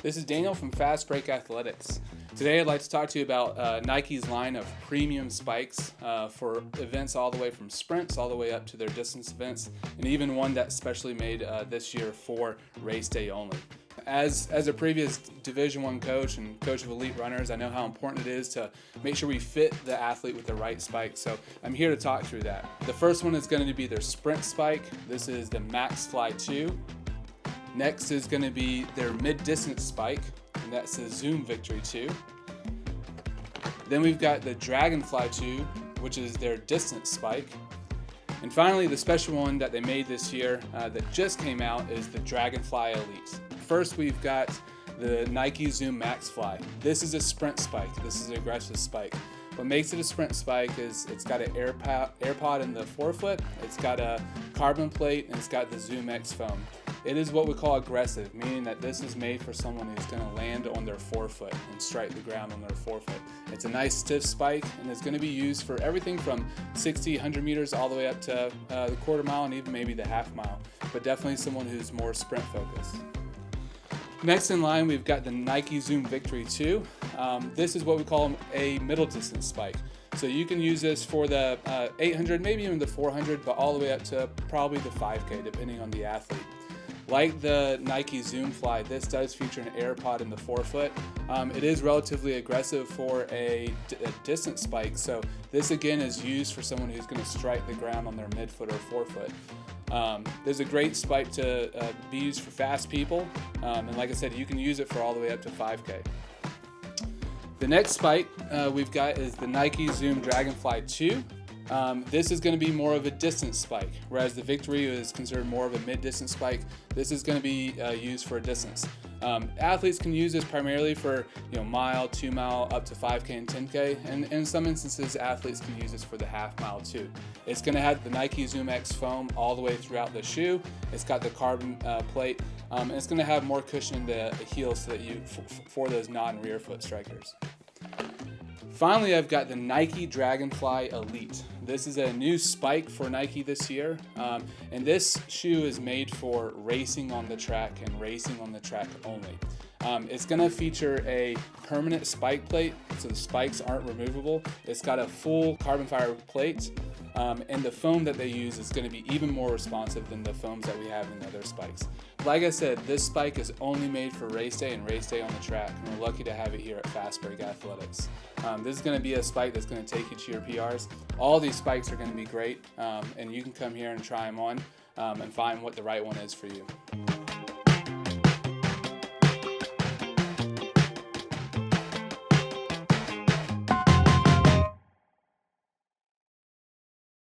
This is Daniel from Fast Break Athletics. Today I'd like to talk to you about Nike's line of premium spikes for events all the way from sprints all the way up to their distance events, and even one that's specially made this year for race day only. As a previous Division I coach and coach of elite runners, I know how important it is to make sure we fit the athlete with the right spike. So I'm here to talk through that. The first one is going to be their sprint spike. This is the Max Fly 2. Next is going to be their mid-distance spike, and that's the Zoom Victory 2. Then we've got the Dragonfly 2, which is their distance spike. And finally, the special one that they made this year that just came out is the Dragonfly Elite. First, we've got the Nike Zoom Max Fly. This is a sprint spike. This is an aggressive spike. What makes it a sprint spike is it's got an AirPod in the forefoot, it's got a carbon plate, and it's got the Zoom X foam. It is what we call aggressive, meaning that this is made for someone who's going to land on their forefoot and strike the ground on their forefoot. It's a nice stiff spike, and it's going to be used for everything from 60, 100 meters all the way up to the quarter mile and even maybe the half mile, but definitely someone who's more sprint focused. Next in line, we've got the Nike Zoom Victory 2. This is what we call a middle distance spike. So you can use this for the 800, maybe even the 400, but all the way up to probably the 5K, depending on the athlete. Like the Nike Zoom Fly, this does feature an AirPod in the forefoot. It is relatively aggressive for a distance spike, so this again is used for someone who's going to strike the ground on their midfoot or forefoot. There's a great spike to be used for fast people, and like I said, you can use it for all the way up to 5K. The next spike we've got is the Nike Zoom Dragonfly 2. This is going to be more of a distance spike, whereas the Victory is considered more of a mid-distance spike. This is going to be used for a distance. Athletes can use this primarily for mile, 2 mile, up to 5K and 10K, and in some instances athletes can use this for the half mile too. It's going to have the Nike Zoom X foam all the way throughout the shoe. It's got the carbon plate, and it's going to have more cushion in the heel so that for those non-rear foot strikers. Finally, I've got the Nike Dragonfly Elite. This is a new spike for Nike this year, and this shoe is made for racing on the track and racing on the track only. It's going to feature a permanent spike plate, so the spikes aren't removable. It's got a full carbon fiber plate, and the foam that they use is going to be even more responsive than the foams that we have in the other spikes. Like I said, this spike is only made for race day and race day on the track, and we're lucky to have it here at Fast Break Athletics. This is going to be a spike that's going to take you to your PRs. All these spikes are going to be great, and you can come here and try them on and find what the right one is for you.